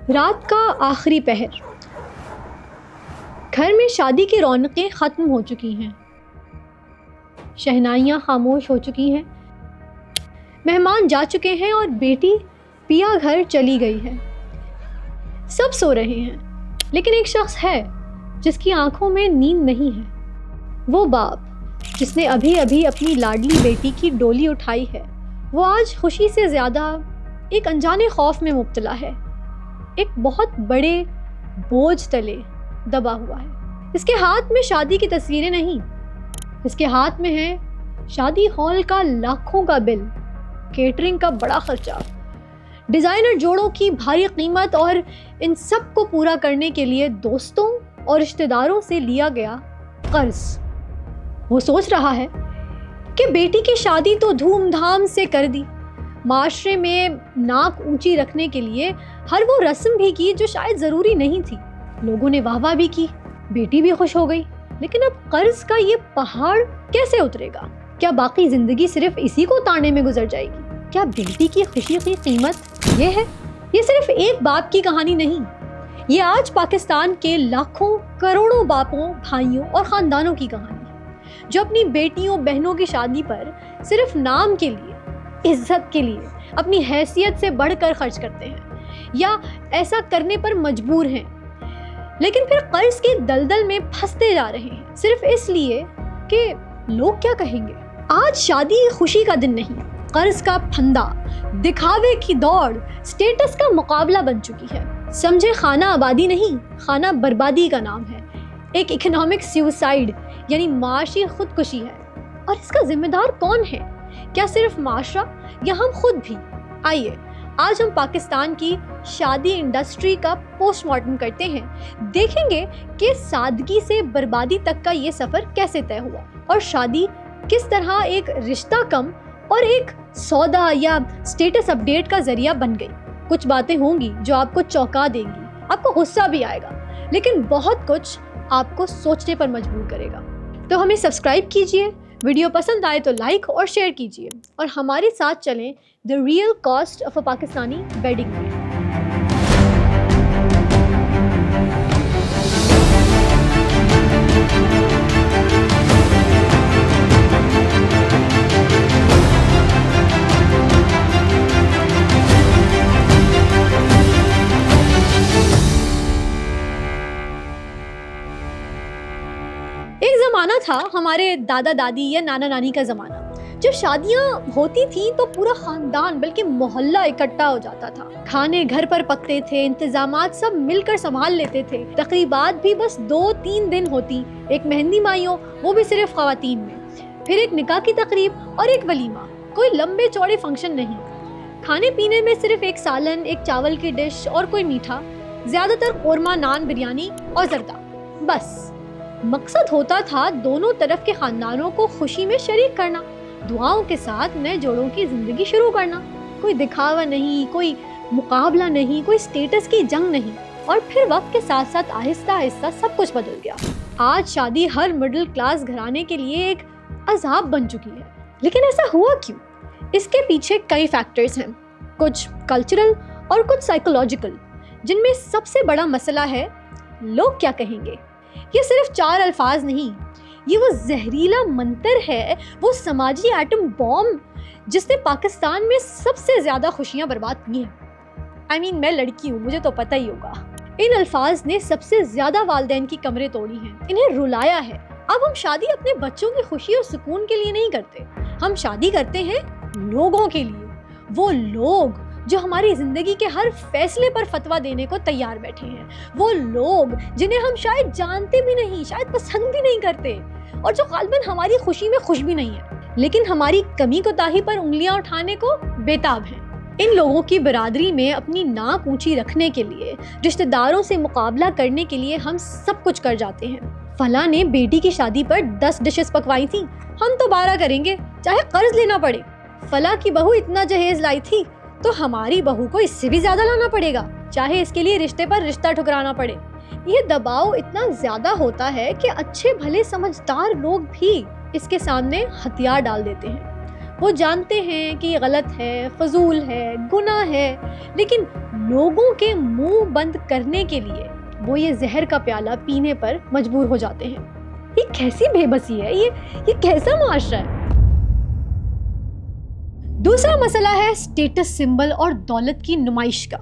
रात का आखिरी पहर। घर में शादी की रौनकें ख़त्म हो चुकी हैं, शहनाइयाँ खामोश हो चुकी हैं, मेहमान जा चुके हैं और बेटी पिया घर चली गई है। सब सो रहे हैं, लेकिन एक शख्स है जिसकी आंखों में नींद नहीं है। वो बाप जिसने अभी अभी अपनी लाडली बेटी की डोली उठाई है, वो आज खुशी से ज़्यादा एक अनजाने खौफ में मुब्तला है। एक बहुत बड़े बोझ तले दबा हुआ है। इसके हाथ में शादी की तस्वीरें नहीं, इसके हाथ में है शादी हॉल का लाखों का बिल, केटरिंग का बड़ा खर्चा, डिज़ाइनर जोड़ों की भारी कीमत और इन सब को पूरा करने के लिए दोस्तों और रिश्तेदारों से लिया गया कर्ज। वो सोच रहा है कि बेटी की शादी तो धूमधाम से कर दी, माशरे में नाक ऊंची रखने के लिए हर वो रस्म भी की जो शायद ज़रूरी नहीं थी। लोगों ने वाहवाह भी की, बेटी भी खुश हो गई, लेकिन अब कर्ज का ये पहाड़ कैसे उतरेगा? क्या बाकी ज़िंदगी सिर्फ इसी को ताड़ने में गुजर जाएगी? क्या बेटी की खुशी की कीमत ये है? ये सिर्फ एक बाप की कहानी नहीं, ये आज पाकिस्तान के लाखों करोड़ों बापों, भाइयों और ख़ानदानों की कहानी है, जो अपनी बेटियों बहनों की शादी पर सिर्फ नाम के लिए, इज्जत के लिए, अपनी हैसियत से बढ़कर खर्च करते हैं या ऐसा करने पर मजबूर हैं, लेकिन फिर कर्ज की दलदल में फंसते जा रहे हैं सिर्फ इसलिए कि लोग क्या कहेंगे। आज शादी खुशी का दिन नहीं, कर्ज का फंदा, दिखावे की दौड़, स्टेटस का मुकाबला बन चुकी है। समझे, खाना आबादी नहीं, खाना बर्बादी का नाम है। एक इकोनॉमिक सुसाइड यानी माशी खुदकुशी है। और इसका जिम्मेदार कौन है? क्या सिर्फ माशरा या हम खुद भी? आइए आज हम पाकिस्तान की शादी इंडस्ट्री का पोस्टमार्टम करते हैं, देखेंगे कि सादगी से बर्बादी तक का ये सफ़र कैसे तय हुआ और शादी किस तरह एक रिश्ता कम और एक सौदा या स्टेटस अपडेट का जरिया बन गई। कुछ बातें होंगी जो आपको चौंका देंगी, आपको गुस्सा भी आएगा, लेकिन बहुत कुछ आपको सोचने पर मजबूर करेगा। तो हमें सब्सक्राइब कीजिए, वीडियो पसंद आए तो लाइक और शेयर कीजिए और हमारे साथ चलें the real cost of a Pakistani wedding में। एक ज़माना था हमारे दादा दादी या नाना नानी का ज़माना, जब शादियाँ होती थी तो पूरा ख़ानदान बल्कि मोहल्ला इकट्ठा हो जाता था। खाने घर पर पकते थे, इंतज़ामात सब मिलकर संभाल लेते थे। तकरीबात भी बस 2-3 दिन होती, एक मेहंदी माइयों वो भी सिर्फ ख़वातीन में, फिर एक निकाह की तकरीब और एक वलीमा। कोई लंबे चौड़े फंक्शन नहीं। खाने पीने में सिर्फ एक सालन, एक चावल की डिश और कोई मीठा, ज़्यादातर कोरमा, नान, बिरयानी और जर्दा। बस मकसद होता था दोनों तरफ के ख़ानदानों को खुशी में शरीक करना, दुआओं के साथ नए जोड़ों की ज़िंदगी शुरू करना। कोई दिखावा नहीं, कोई मुकाबला नहीं, कोई स्टेटस की जंग नहीं। और फिर वक्त के साथ साथ आहिस्ता आहिस्ता सब कुछ बदल गया। आज शादी हर मिडिल क्लास घराने के लिए एक अज़ाब बन चुकी है। लेकिन ऐसा हुआ क्यों? इसके पीछे कई फैक्टर्स हैं, कुछ कल्चरल और कुछ साइकोलॉजिकल, जिनमें सबसे बड़ा मसला है लोग क्या कहेंगे। ये सिर्फ 4 अल्फाज नहीं, ये वो जहरीला मंतर है, वो समाजी एटम बॉम्ब जिसने पाकिस्तान में सबसे ज़्यादा खुशियाँ बर्बाद की हैं। मैं लड़की हूँ, मुझे तो पता ही होगा। इन अल्फाज ने सबसे ज़्यादा वालिदैन की कमरें तोड़ी हैं, इन्हें रुलाया है। अब हम शादी अपने बच्चों की खुशी और सुकून के लिए नहीं करते, हम शादी करते हैं लोगों के लिए। वो लोग जो हमारी ज़िंदगी के हर फैसले पर फतवा देने को तैयार बैठे हैं, वो लोग जिन्हें हम शायद जानते भी नहीं, शायद पसंद भी नहीं करते, और जो गालिबन हमारी खुशी में खुश भी नहीं है, लेकिन हमारी कमी कोताही पर उंगलियां उठाने को बेताब हैं। इन लोगों की बरादरी में अपनी नाक ऊंची रखने के लिए, रिश्तेदारों से मुकाबला करने के लिए हम सब कुछ कर जाते हैं। फला ने बेटी की शादी पर 10 डिशेस पकवाई थी, हम तो 12 करेंगे, चाहे कर्ज लेना पड़े। फला की बहू इतना जहेज लाई थी, तो हमारी बहू को इससे भी ज्यादा लाना पड़ेगा, चाहे इसके लिए रिश्ते पर रिश्ता ठुकराना पड़े। ये दबाव इतना ज्यादा होता है कि अच्छे भले समझदार लोग भी इसके सामने हथियार डाल देते हैं। वो जानते हैं कि ये गलत है, फजूल है, गुनाह है, लेकिन लोगों के मुंह बंद करने के लिए वो ये जहर का प्याला पीने पर मजबूर हो जाते हैं। ये कैसी बेबसी है, ये कैसा मुआशरा है। दूसरा मसला है स्टेटस सिंबल और दौलत की नुमाइश का।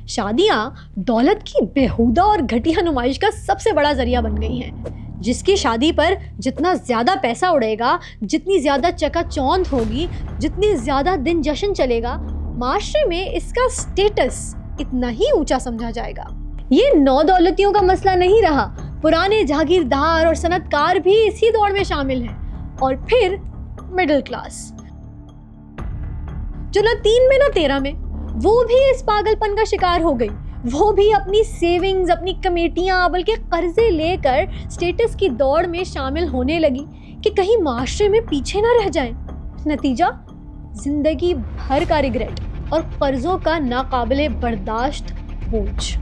शादियां दौलत की बेहुदा और घटिया नुमाइश का सबसे बड़ा जरिया बन गई हैं। जिसकी शादी पर जितना ज़्यादा पैसा उड़ेगा, जितनी ज़्यादा चकाचौंध होगी, जितनी ज़्यादा दिन जश्न चलेगा, माशरे में इसका स्टेटस इतना ही ऊंचा समझा जाएगा। ये नौ दौलतियों का मसला नहीं रहा, पुराने जागीरदार और सनतकार भी इसी दौड़ में शामिल हैं। और फिर मिडिल क्लास, जो ना 3 में ना 13 में, वो भी इस पागलपन का शिकार हो गई। वो भी अपनी सेविंग्स, अपनी कमेटियां, बल्कि कर्जे लेकर स्टेटस की दौड़ में शामिल होने लगी कि कहीं माशरे में पीछे ना रह जाएं। नतीजा, जिंदगी भर का रिग्रेट और कर्जों का नाकाबिले बर्दाश्त बोझ।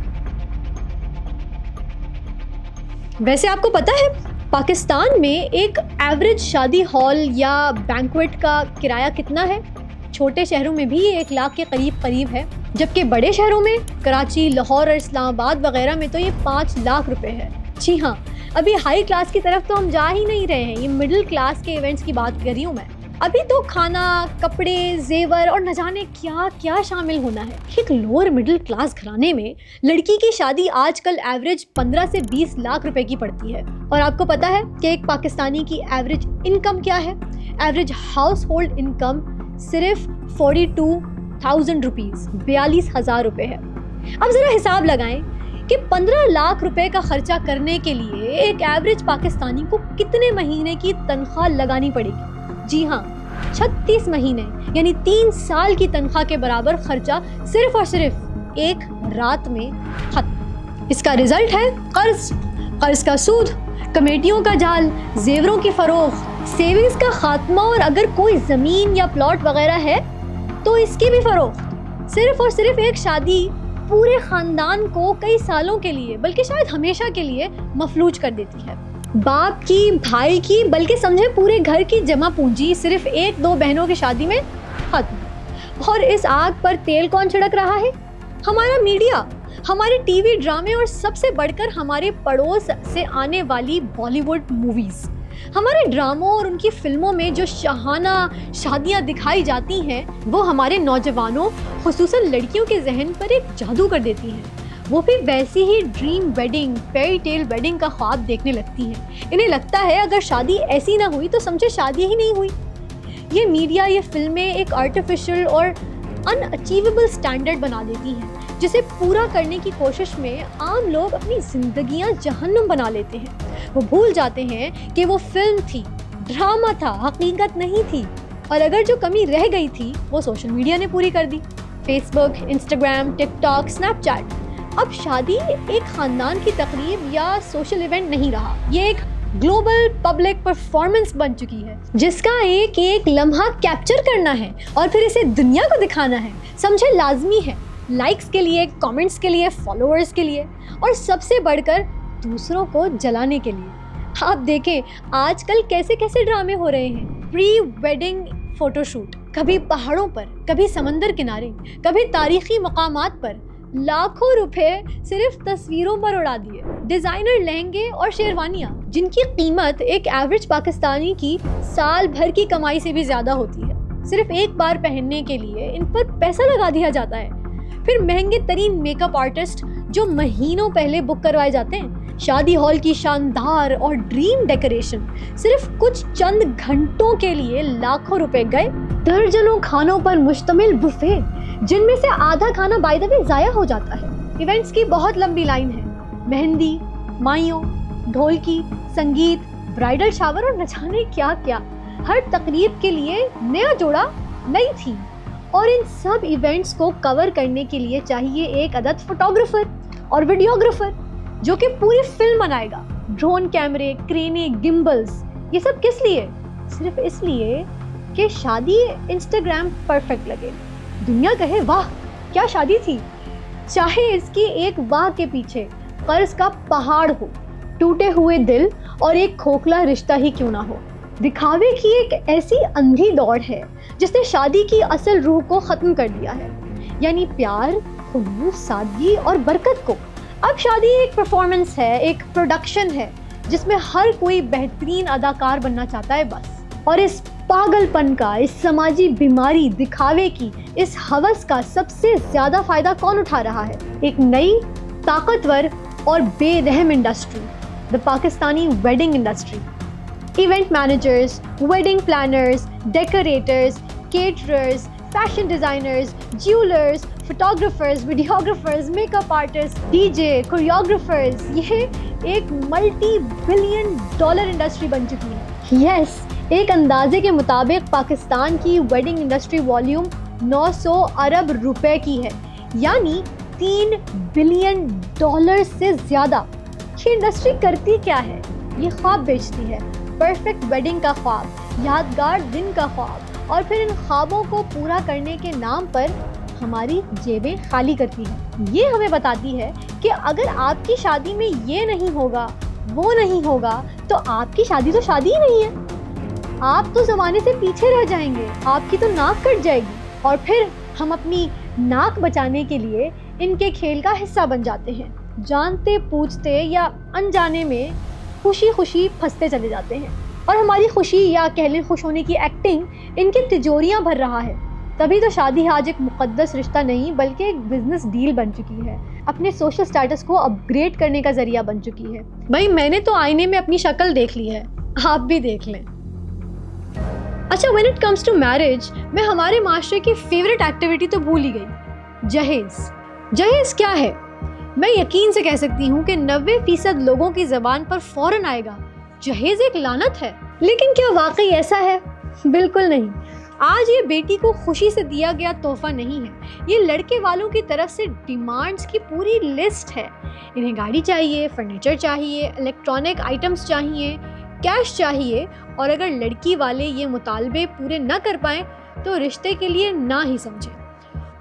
वैसे आपको पता है, पाकिस्तान में एक एवरेज शादी हॉल या बैंक्वेट का किराया कितना है? छोटे शहरों में भी 1 लाख के करीब है, जबकि बड़े शहरों में कराची, लाहौर और इस्लामाबाद वगैरह में तो ये 5 लाख रुपए है। जी हाँ, अभी हाई क्लास की तरफ तो हम जा ही नहीं रहे हैं, ये मिडिल क्लास के इवेंट्स की बात कर रही हूँ मैं। अभी तो खाना, कपड़े, जेवर और न जाने क्या क्या शामिल होना है। एक लोअर मिडिल क्लास घराने में लड़की की शादी आजकल एवरेज 15 से 20 लाख रुपए की पड़ती है। और आपको पता है कि एक पाकिस्तानी की एवरेज इनकम क्या है? एवरेज हाउस होल्ड इनकम सिर्फ 42,000 रुपीज़, 42,000 रुपए है। अब ज़रा हिसाब लगाएं कि 15 लाख रुपए का खर्चा करने के लिए एक एवरेज पाकिस्तानी को कितने महीने की तनख्वाह लगानी पड़ेगी। जी हाँ, 36 महीने यानी 3 साल की तनख्वाह के बराबर खर्चा सिर्फ और सिर्फ एक रात में खत्म। इसका रिजल्ट है कर्ज का सूद, कमेटियों का जाल, जेवरों की फरोख्त, सेविंग्स का खात्मा, और अगर कोई ज़मीन या प्लॉट वगैरह है तो इसकी भी फरोख्त। सिर्फ और सिर्फ एक शादी पूरे ख़ानदान को कई सालों के लिए, बल्कि शायद हमेशा के लिए मफलूज कर देती है। बाप की, भाई की, बल्कि समझे पूरे घर की जमा पूंजी सिर्फ 1-2 बहनों की शादी में खत्म। और इस आग पर तेल कौन छिड़क रहा है? हमारा मीडिया, हमारे टीवी ड्रामे और सबसे बढ़कर हमारे पड़ोस से आने वाली बॉलीवुड मूवीज़। हमारे ड्रामों और उनकी फिल्मों में जो शाहाना शादियां दिखाई जाती हैं, वो हमारे नौजवानों, खुसूसन लड़कियों के जहन पर एक जादू कर देती हैं। वो भी वैसी ही dream wedding, fairy tale wedding का ख्वाब देखने लगती हैं। इन्हें लगता है अगर शादी ऐसी ना हुई तो समझे शादी ही नहीं हुई। ये मीडिया, ये फिल्में एक आर्टिफिशियल और अनअचीवेबल स्टैंडर्ड बना देती हैं, जिसे पूरा करने की कोशिश में आम लोग अपनी जिंदगियां जहन्नुम बना लेते हैं। वो भूल जाते हैं कि वो फिल्म थी, ड्रामा था, हकीकत नहीं थी। और अगर जो कमी रह गई थी वो सोशल मीडिया ने पूरी कर दी। Facebook, Instagram, TikTok, Snapchat. अब शादी एक खानदान की तकरीब या सोशल इवेंट नहीं रहा, ये एक ग्लोबल पब्लिक परफॉर्मेंस बन चुकी है, जिसका एक एक लम्हा कैप्चर करना है और फिर इसे दुनिया को दिखाना है। समझे, लाजमी है, लाइक्स के लिए, कमेंट्स के लिए, फॉलोअर्स के लिए, और सबसे बढ़कर दूसरों को जलाने के लिए। आप देखें आजकल कैसे कैसे ड्रामे हो रहे हैं। प्री वेडिंग फोटोशूट, कभी पहाड़ों पर, कभी समंदर किनारे, कभी तारीखी मकामात पर, लाखों रुपए सिर्फ तस्वीरों पर उड़ा दिए। डिजाइनर लहंगे और शेरवानियां, जिनकी कीमत एक एवरेज पाकिस्तानी की साल भर की कमाई से भी ज्यादा होती है, सिर्फ एक बार पहनने के लिए इन पर पैसा लगा दिया जाता है। फिर महंगे तरीन मेकअप आर्टिस्ट जो महीनों पहले बुक करवाए जाते हैं। शादी हॉल की शानदार और ड्रीम डेकोरेशन सिर्फ कुछ चंद घंटों के लिए लाखों रुपए गए। दर्जनों खानों पर मुश्तमिल बुफे, जिनमें से आधा खाना बाय द वे जाया हो जाता है। इवेंट्स की बहुत लंबी लाइन है, मेहंदी, माइयों, ढोलकी, संगीत, ब्राइडल शावर और न जाने क्या क्या। हर तकरीब के लिए नया जोड़ा, नई थीम। और इन सब इवेंट्स को कवर करने के लिए चाहिए एक अदद फोटोग्राफर और वीडियोग्राफर जो कि पूरी फिल्म बनाएगा। ड्रोन कैमरे, क्रेने, गिम्बल्स, ये सब किस लिए? सिर्फ इसलिए कि शादी इंस्टाग्राम परफेक्ट लगे, दुनिया कहे वाह क्या शादी थी। चाहे इसकी एक वाह के पीछे कर्ज का पहाड़ हो, टूटे हुए दिल और एक खोखला रिश्ता ही क्यों ना हो, दिखावे की एक ऐसी अंधी दौड़ है जिसने शादी की असल रूह को खत्म कर दिया है, यानी प्यार, खुलूस, सादगी और बरकत को। अब शादी एक परफॉर्मेंस है, एक प्रोडक्शन है जिसमें हर कोई बेहतरीन अदाकार बनना चाहता है बस। और इस पागलपन का, इस समाजी बीमारी दिखावे की, इस हवस का सबसे ज्यादा फायदा कौन उठा रहा है? एक नई, ताकतवर और बेरहम industry, the Pakistani wedding industry. Event managers, wedding planners, decorators, caterers, fashion designers, jewellers, photographers, videographers, makeup artist, DJ, choreographers, ये एक मल्टी बिलियन डॉलर इंडस्ट्री बन चुकी है। यस, एक अंदाजे के मुताबिक पाकिस्तान की वेडिंग इंडस्ट्री वॉल्यूम 900 अरब रुपए की है, यानी 3 बिलियन डॉलर से ज्यादा। ये इंडस्ट्री करती क्या है? ये ख्वाब बेचती है, परफेक्ट वेडिंग का ख्वाब, यादगार दिन का ख्वाब, और फिर इन ख्वाबों को पूरा करने के नाम पर हमारी जेबें खाली करती है। ये हमें बताती है कि अगर आपकी शादी में ये नहीं होगा, वो नहीं होगा, तो आपकी शादी तो शादी ही नहीं है। आप तो ज़माने से पीछे रह जाएंगे, आपकी तो नाक कट जाएगी, और फिर हम अपनी नाक बचाने के लिए इनके खेल का हिस्सा बन जाते हैं। जानते पूछते या अनजाने में खुशी खुशी फंसते चले जाते हैं, और हमारी खुशी या कह लें खुश होने की एक्टिंग इनकी तिजोरियां भर रहा है। तभी तो शादी आज एक मुक़द्दस रिश्ता नहीं बल्कि एक बिजनेस डील बन चुकी है, अपने सोशल स्टेटस को अपग्रेड करने का जरिया बन चुकी है। भाई, मैंने तो आईने में अपनी शक्ल देख ली है, आप भी देख लें। अच्छा, when it comes to marriage, मैं हमारे माशरे की फेवरेट एक्टिविटी तो भूल ही गई, जहेज। जहेज क्या है? मैं यकीन से कह सकती हूँ कि 90% लोगों की ज़बान पर फौरन आएगा, जहेज एक लानत है। लेकिन क्या वाकई ऐसा है? बिल्कुल नहीं। आज ये बेटी को खुशी से दिया गया तोहफा नहीं है, ये लड़के वालों की तरफ से डिमांड्स की पूरी लिस्ट है। इन्हें गाड़ी चाहिए, फर्नीचर चाहिए, इलेक्ट्रॉनिक आइटम्स चाहिए, कैश चाहिए, और अगर लड़की वाले ये मुतालबे पूरे न कर पाएँ तो रिश्ते के लिए ना ही समझें।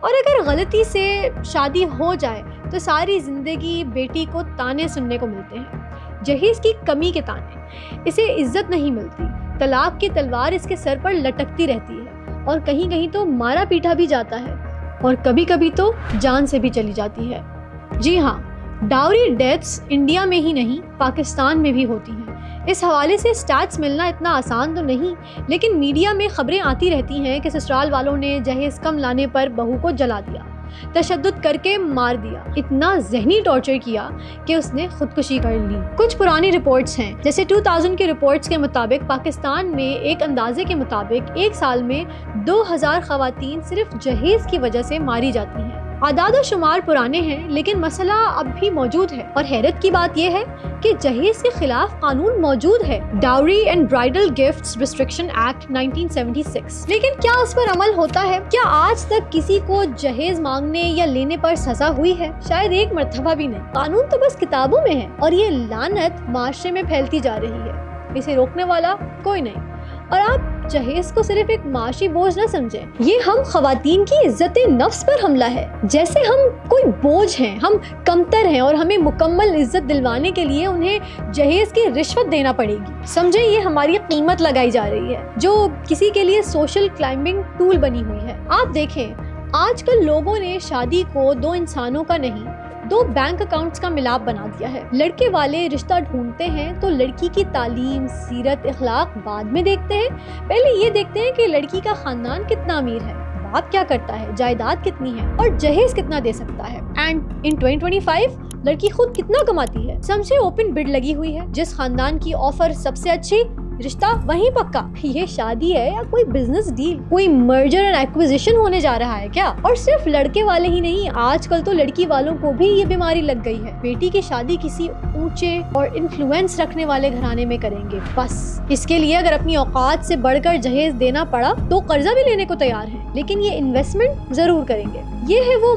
और अगर गलती से शादी हो जाए तो सारी ज़िंदगी बेटी को ताने सुनने को मिलते हैं, जहेज की कमी के ताने। इसे इज्जत नहीं मिलती, तलाक की तलवार इसके सर पर लटकती रहती है, और कहीं कहीं तो मारा पीटा भी जाता है, और कभी कभी तो जान से भी चली जाती है। जी हाँ, डाउरी डेथ्स इंडिया में ही नहीं पाकिस्तान में भी होती हैं। इस हवाले से स्टैट्स मिलना इतना आसान तो नहीं, लेकिन मीडिया में खबरें आती रहती हैं कि ससुराल वालों ने जहेज कम लाने पर बहू को जला दिया, तशद्दुद करके मार दिया, इतना जहनी टॉर्चर किया कि उसने खुदकुशी कर ली। कुछ पुरानी रिपोर्ट्स हैं, जैसे 2000 की रिपोर्ट्स के मुताबिक पाकिस्तान में एक अंदाजे के मुताबिक एक साल में 2000 खवातीन सिर्फ जहेज की वजह से मारी जाती हैं। आदाद और शुमार पुराने हैं, लेकिन मसला अब भी मौजूद है, और हैरत की बात यह है कि जहेज के खिलाफ कानून मौजूद है, dowry and bridal gifts restriction act 1976। लेकिन क्या उस पर अमल होता है? क्या आज तक किसी को जहेज मांगने या लेने पर सजा हुई है? शायद एक मर्तबा भी नहीं। कानून तो बस किताबों में है, और ये लानत माशरे में फैलती जा रही है, इसे रोकने वाला कोई नहीं। और आप जहेज को सिर्फ एक माशी बोझ न समझें, ये हम खवातीन की इज्जत नफ्स पर हमला है, जैसे हम कोई बोझ हैं, हम कमतर हैं, और हमें मुकम्मल इज्जत दिलवाने के लिए उन्हें जहेज की रिश्वत देना पड़ेगी। समझे, ये हमारी कीमत लगाई जा रही है, जो किसी के लिए सोशल क्लाइंबिंग टूल बनी हुई है। आप देखें, आजकल लोगों ने शादी को दो इंसानों का नहीं, 2 बैंक अकाउंट्स का मिलाप बना दिया है। लड़के वाले रिश्ता ढूंढते हैं तो लड़की की तालीम, सीरत, इखलाक बाद में देखते हैं। पहले ये देखते हैं कि लड़की का खानदान कितना अमीर है, बाप क्या करता है, जायदाद कितनी है, और जहेज कितना दे सकता है। एंड इन 2025 लड़की खुद कितना कमाती है। समझे, ओपन बिड लगी हुई है, जिस खानदान की ऑफर सबसे अच्छी, रिश्ता वहीं पक्का। ये शादी है या कोई बिजनेस डील, कोई मर्जर एंड एक्विजिशन होने जा रहा है क्या? और सिर्फ लड़के वाले ही नहीं, आजकल तो लड़की वालों को भी ये बीमारी लग गई है। बेटी की शादी किसी ऊंचे और इन्फ्लुएंस रखने वाले घराने में करेंगे, बस इसके लिए अगर अपनी औकात से बढ़कर जहेज देना पड़ा तो कर्जा भी लेने को तैयार है, लेकिन ये इन्वेस्टमेंट जरूर करेंगे। ये है वो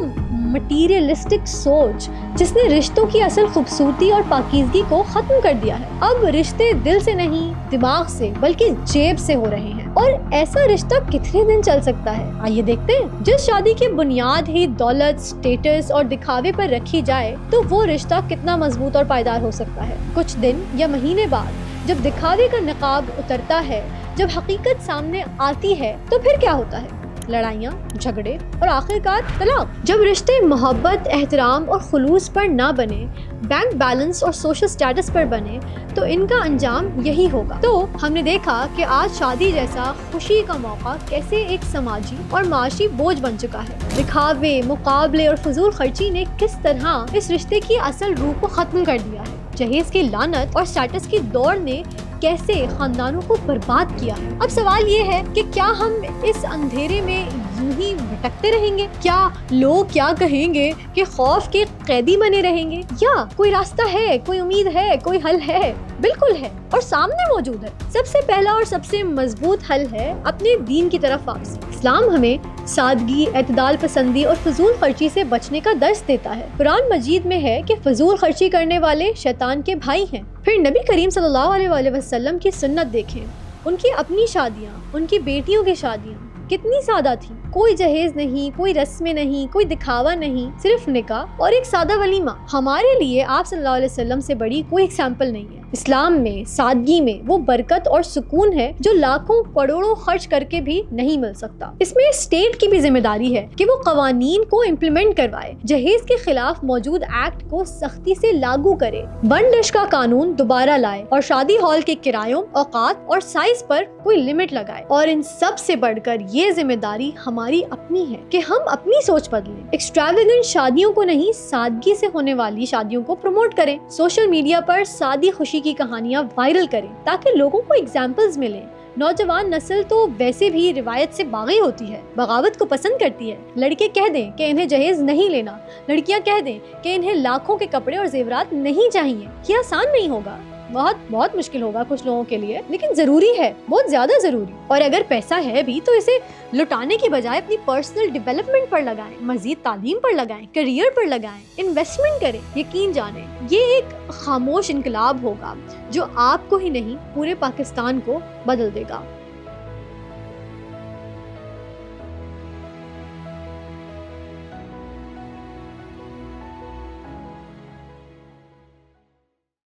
मटीरियलिस्टिक सोच जिसने रिश्तों की असल खूबसूरती और पाकीज़गी को खत्म कर दिया है। अब रिश्ते दिल से नहीं, दिमाग से, बल्कि जेब से हो रहे हैं। और ऐसा रिश्ता कितने दिन चल सकता है? आइए देखते हैं। जिस शादी की बुनियाद ही दौलत, स्टेटस और दिखावे पर रखी जाए तो वो रिश्ता कितना मजबूत और पायदार हो सकता है। कुछ दिन या महीने बाद जब दिखावे का नकाब उतरता है, जब हकीकत सामने आती है, तो फिर क्या होता है? लड़ाइयाँ, झगड़े और आखिरकार तलाक। जब रिश्ते मोहब्बत, एहतराम और खुलूस पर ना बने, बैंक बैलेंस और सोशल स्टेटस पर बने, तो इनका अंजाम यही होगा। तो हमने देखा कि आज शादी जैसा खुशी का मौका कैसे एक समाजी और माशी बोझ बन चुका है। दिखावे, मुकाबले और फजूल खर्ची ने किस तरह इस रिश्ते की असल रूह को खत्म कर दिया है। जहेज की लानत और स्टेटस की दौड़ ने कैसे खानदानों को बर्बाद किया है। अब सवाल ये है कि क्या हम इस अंधेरे में यूं ही भटकते रहेंगे? क्या लोग क्या कहेंगे कि खौफ के कैदी बने रहेंगे, या कोई रास्ता है, कोई उम्मीद है, कोई हल है? बिल्कुल है और सामने मौजूद है। सबसे पहला और सबसे मजबूत हल है अपने दीन की तरफ वापसी। इस्लाम हमें सादगी, एतदाल पसंदी और फजूल खर्ची से बचने का दर्स देता है। कुरान मजीद में है कि फजूल खर्ची करने वाले शैतान के भाई हैं। फिर नबी करीम सल्लल्लाहु अलैहि वसल्लम की सुन्नत देखें। उनकी अपनी शादियाँ, उनकी बेटियों की शादियाँ कितनी सादा थी। कोई जहेज नहीं, कोई रस्में नहीं, कोई दिखावा नहीं, सिर्फ निकाह और एक सादा वलीमा। हमारे लिए आप सल्लल्लाहु अलैहि वसल्लम से बड़ी कोई एग्जाम्पल नहीं है। इस्लाम में सादगी में वो बरकत और सुकून है जो लाखों करोड़ों खर्च करके भी नहीं मिल सकता। इसमें स्टेट की भी जिम्मेदारी है कि वो कवानीन को इम्प्लीमेंट करवाए, जहेज के खिलाफ मौजूद एक्ट को सख्ती से लागू करे, बंदिश का कानून दोबारा लाए और शादी हॉल के किरायों, औकात और साइज पर कोई लिमिट लगाए। और इन सब से बढ़कर ये जिम्मेदारी हमारी अपनी है कि हम अपनी सोच बदलें। एक्सट्रावेगेंट शादियों को नहीं, सादगी से होने वाली शादियों को प्रमोट करें। सोशल मीडिया पर सादी खुशी की कहानियां वायरल करें ताकि लोगों को एग्जाम्पल्स मिलें। नौजवान नस्ल तो वैसे भी रिवायत से बागी होती है, बगावत को पसंद करती है। लड़के कह दें कि इन्हें जहेज नहीं लेना, लड़कियां कह दें कि इन्हें लाखों के कपड़े और जेवरात नहीं चाहिए। ये आसान नहीं होगा, बहुत मुश्किल होगा कुछ लोगों के लिए, लेकिन जरूरी है, बहुत ज्यादा जरूरी। और अगर पैसा है भी तो इसे लुटाने की बजाय अपनी पर्सनल डेवलपमेंट पर लगाएं, मजीद तालीम पर लगाएं, करियर पर लगाएं, इन्वेस्टमेंट करें। यकीन जाने ये एक खामोश इनकलाब होगा जो आपको ही नहीं पूरे पाकिस्तान को बदल देगा।